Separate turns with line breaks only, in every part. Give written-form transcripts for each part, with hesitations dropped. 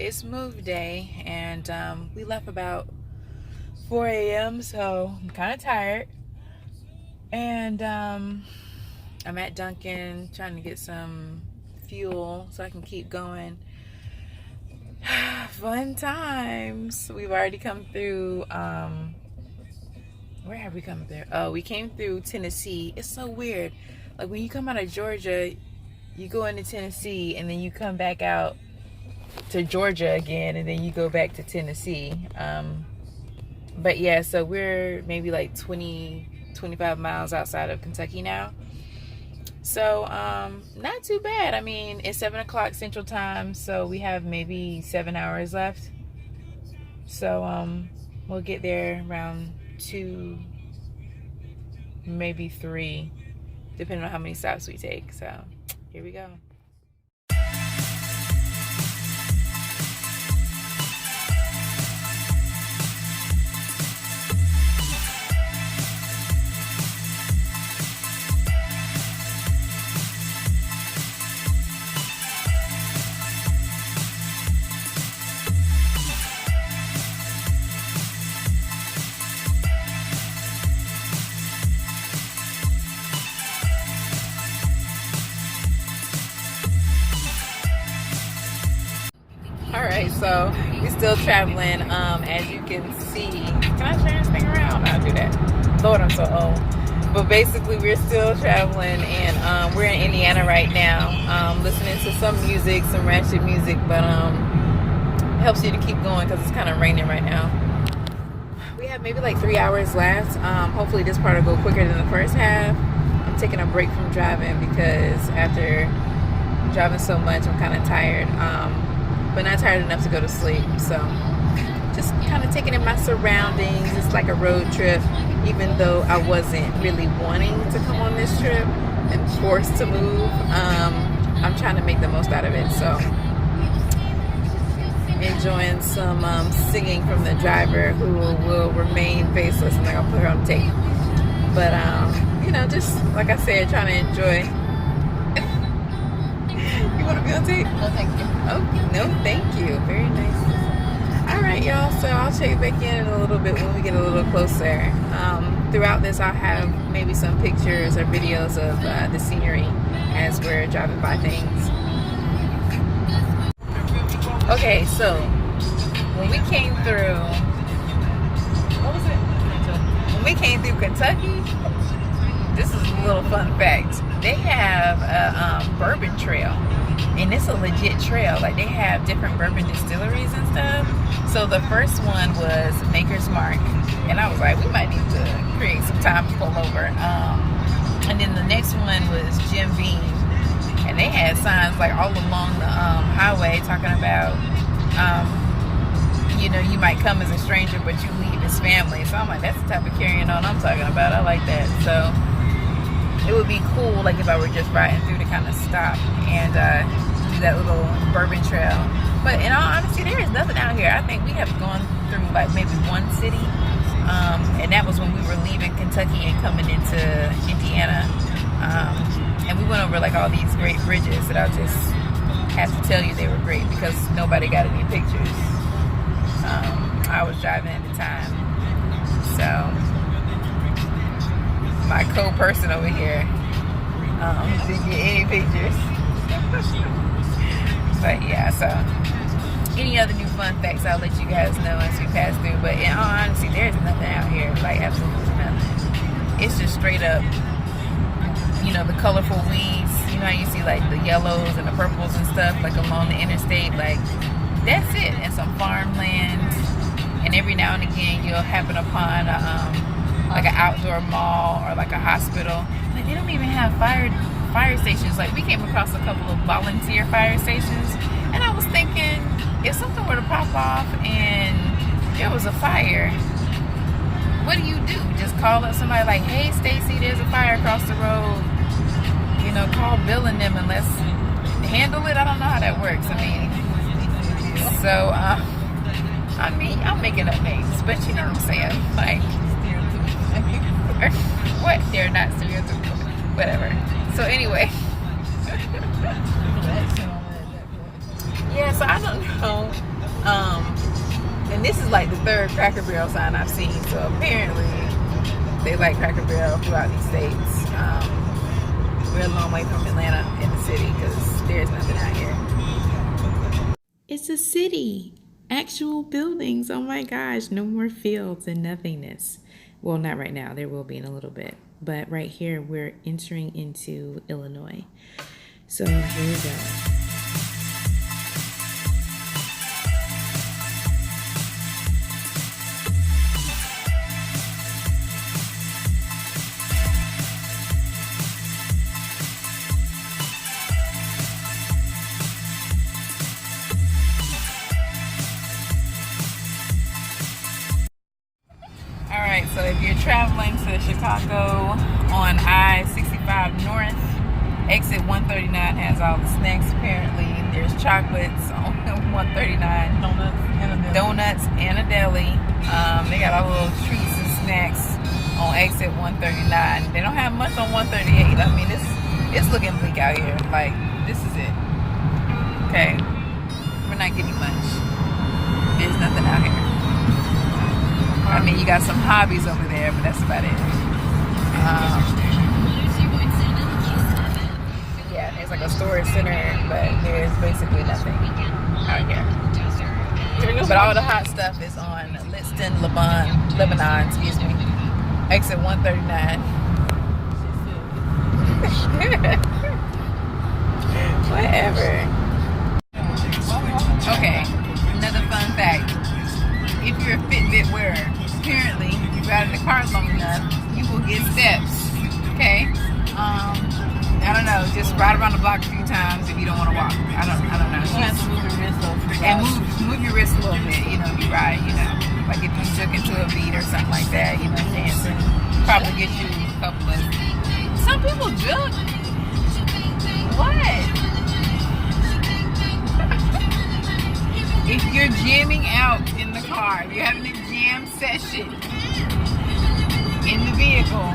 it's move day, and we left about 4 a.m. so I'm kind of tired. And I'm at Dunkin' trying to get some fuel so I can keep going. Fun times. We've already come through. Where have we come through? Oh, we came through Tennessee. It's so weird. Like when you come out of Georgia, you go into Tennessee and then you come back out to Georgia again, and then you go back to Tennessee. But yeah, so we're maybe like 25 miles outside of Kentucky now. So not too bad. I mean, it's 7 o'clock Central Time, so we have maybe 7 hours left. So we'll get there around 2, maybe 3, depending on how many stops we take. So here we go. Alright, so we're still traveling, as you can see. Can I turn this thing around? I'll do that. Lord, I'm so old. But basically, we're still traveling, and we're in Indiana right now, listening to some music, some ratchet music, but it helps you to keep going because it's kind of raining right now. We have maybe like 3 hours left. Hopefully this part will go quicker than the first half. I'm taking a break from driving because after driving so much, I'm kind of tired. But not tired enough to go to sleep. So just kind of taking in my surroundings. It's like a road trip, even though I wasn't really wanting to come on this trip and forced to move. I'm trying to make the most out of it. So enjoying some singing from the driver, who will remain faceless. I'm not gonna put her on tape. But you know, just like I said, trying to enjoy. You want to be on tape?
No, thank you.
Oh, no, thank you. Very nice. All right, y'all. So I'll check back in a little bit when we get a little closer. Throughout this, I'll have maybe some pictures or videos of the scenery as we're driving by things. Okay, so when we came through, what was it? When we came through Kentucky, this is a little fun fact. They have a bourbon trail, and it's a legit trail. Like, they have different bourbon distilleries and stuff. So the first one was Maker's Mark, and I was like, we might need to create some time to pull over. And then the next one was Jim Beam, and they had signs like all along the highway talking about, you know, you might come as a stranger, but you leave as family. So I'm like, that's the type of carrying on I'm talking about. I like that. So it would be cool, like if I were just riding through to kind of stop and do that little bourbon trail. But in all honesty, there is nothing out here. I think we have gone through like maybe one city, and that was when we were leaving Kentucky and coming into Indiana. And we went over like all these great bridges that I'll just have to tell you they were great because nobody got any pictures. I was driving at the time, so my co-person over here didn't get any pictures. But yeah, so any other new fun facts, I'll let you guys know as we pass through. But in all honesty, there's nothing out here, like absolutely nothing. It's just straight up, you know, the colorful weeds. You know how you see like the yellows and the purples and stuff like along the interstate. Like, that's it. And some farmland. And every now and again you'll happen upon like an outdoor mall or like a hospital. Like, they don't even have fire stations. Like, we came across a couple of volunteer fire stations, and I was thinking, if something were to pop off and there was a fire, what do you do? Just call up somebody like, hey Stacy, there's a fire across the road. You know, call Bill and them and let's handle it. I don't know how that works. I mean, so I mean, I'm making up names, but you know what I'm saying? Like, what? They're not stereotypical. Whatever. So anyway. Yeah, so I don't know And this is like the third Cracker Barrel sign I've seen. So apparently they like Cracker Barrel throughout these states. We're a long way from Atlanta in the city because there's nothing out here. It's a city. Actual buildings. Oh my gosh. No more fields and nothingness. Well, not right now. There will be in a little bit. But right here, we're entering into Illinois. So here we go. So if you're traveling to Chicago on I-65 North, exit 139 has all the snacks apparently. There's chocolates on 139. Donuts and a deli. They got all little treats and snacks on exit 139. They don't have much on 138. I mean, it's looking bleak out here. Like, this is it. Okay? We're not getting much. There's nothing out here. I mean, you got some hobbies over there, but that's about it. Yeah, there's like a storage center, but there's basically nothing out here. But all the hot stuff is on Lebanon, excuse me. Exit 139. Whatever. Okay, another fun fact. If you're a Fitbit wearer, apparently, if you ride in the car long enough, you will get steps. Okay? I don't know. Just ride around the block a few times if you don't want to walk. I don't know.
You have to move your wrist a little bit.
And move your wrist a little bit. You know, if you ride. You know, like if you juke into a beat or something like that. You know, dancing probably get you a couple of. Some people juke. What? If you're jamming out in the car, you're having a jam session in the vehicle,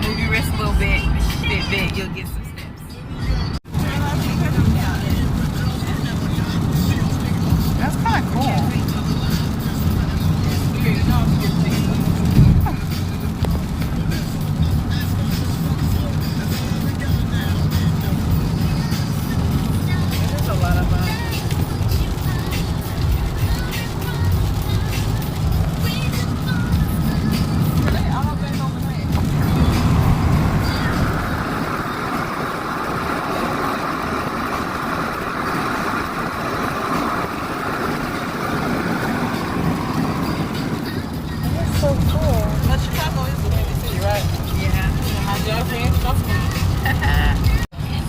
move your wrist a little bit, Fitbit, you'll get some steps. That's kind of cool. There's a lot of them.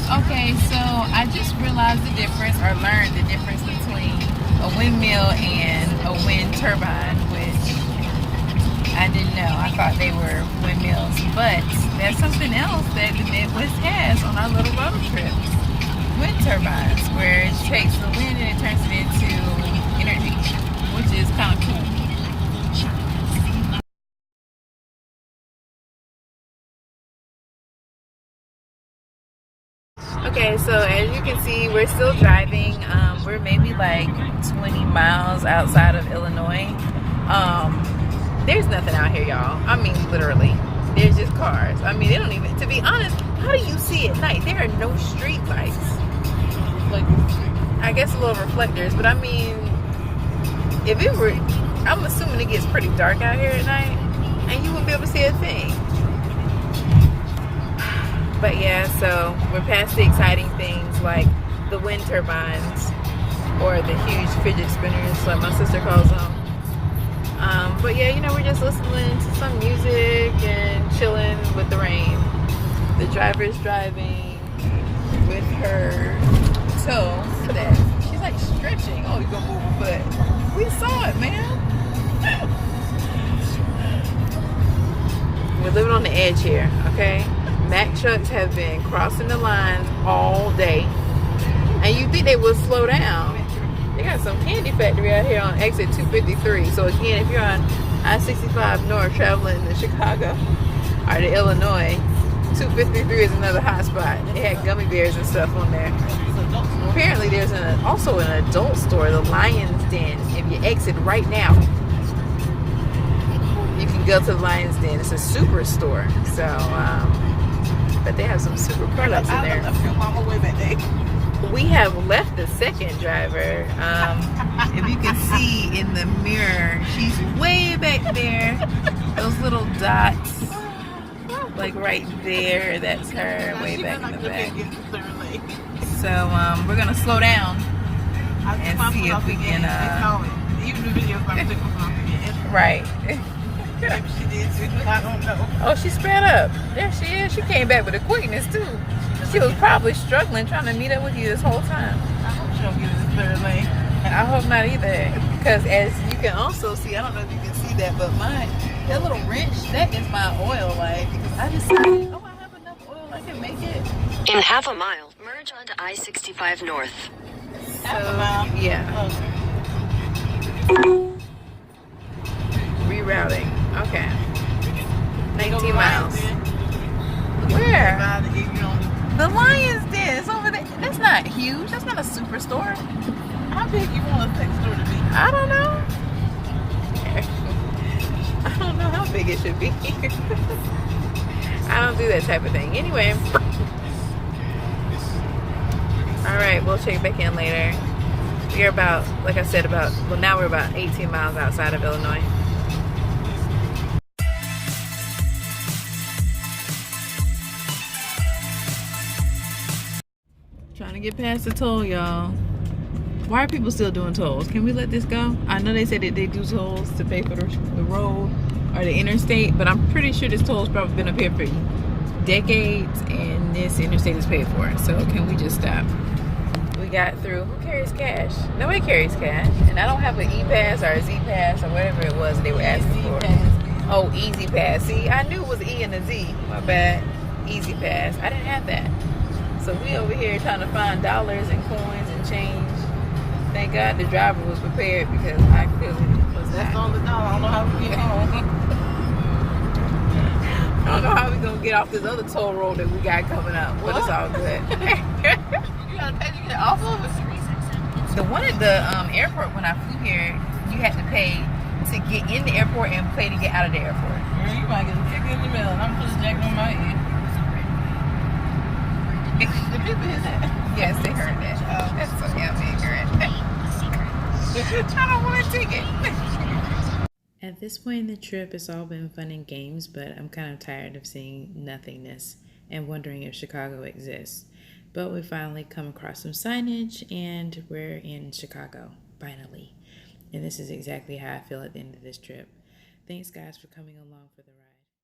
Okay, so I just realized the difference, or learned the difference between a windmill and a wind turbine, which I didn't know. I thought they were windmills, but there's something else that the Midwest has on our little road trips. Wind turbines, where it takes the wind and it turns it into energy, which is kind of cool. Okay, so as you can see, we're still driving. We're maybe like 20 miles outside of Illinois. There's nothing out here, y'all. I mean, literally. There's just cars. I mean, they don't even, to be honest, how do you see at night? There are no street lights. Like, I guess a little reflectors, but I mean, if it were, I'm assuming it gets pretty dark out here at night, and you wouldn't be able to see a thing. But yeah, so we're past the exciting things like the wind turbines or the huge fidget spinners, like my sister calls them. But yeah, you know, we're just listening to some music and chilling with the rain. The driver's driving with her toe. Look at that. She's like stretching. Oh, you gonna move her foot. We saw it, man. We're living on the edge here, okay? Mack trucks have been crossing the line all day, and you think they would slow down. They got some candy factory out here on exit 253. So again, if you're on I-65 North traveling to Chicago or to Illinois, 253 is another hot spot. They had gummy bears and stuff on there. Apparently there's also an adult store, the Lion's Den. Den. If you exit right now, you can go to the Lion's Den. It's a super store. So, but they have some super products in there. We have left the second driver. If you can see in the mirror, she's way back there. Those little dots, like right there, that's her way back in the back. So we're gonna slow down and see if we can. Right.
Maybe she did too. I don't know.
Oh, she sped up. There she is. She came back with a quickness too. She was probably struggling trying to meet up with you this whole time.
I hope she don't get in the third lane.
I hope not either. Because as you can also see, I don't know if you can see that, but that little wrench, that is my oil light. Because I decided, oh, I have enough oil, I can make it.
In half a mile, merge onto I-65 North.
Half a mile?
Yeah.
Okay.
Rerouting. Okay. 19 miles. Where? The Lion's Den. It's over there. That's not huge. That's not a superstore.
How big you want a sex store to be?
I don't know. I don't know how big it should be. I don't do that type of thing. Anyway. Alright, we'll check back in later. We're about, like I said, now we're about 18 miles outside of Illinois. Trying to get past the toll, y'all. Why are people still doing tolls? Can we let this go? I know they said that they do tolls to pay for the road or the interstate, but I'm pretty sure this toll's probably been up here for decades and this interstate is paid for. So can we just stop? We got through. Who carries cash? Nobody carries cash. And I don't have an E-Pass or a Z-Pass or whatever it was they were asking for. Oh, Easy Pass. See, I knew it was E and a Z. My bad. Easy Pass. I didn't have that. So we over here trying to find dollars and coins and change. Thank God the driver was prepared because I clearly was
That's
not.
on the dollar. I don't know how we get home.
I don't know how we gonna get off this other toll road that we got coming up, but it's all good.
You gotta pay to get off of it.
The one at the airport when I flew here, you had to pay to get in the airport and pay to get out of the airport.
Girl, you might get a ticket in the mail and I'm just jacking on my head. The people hear that?
Yes, they heard that. Oh, that's so damn ignorant. I don't want a ticket. At this point in the trip, it's all been fun and games, but I'm kind of tired of seeing nothingness and wondering if Chicago exists. But we finally come across some signage and we're in Chicago, finally. And this is exactly how I feel at the end of this trip. Thanks guys for coming along for the ride.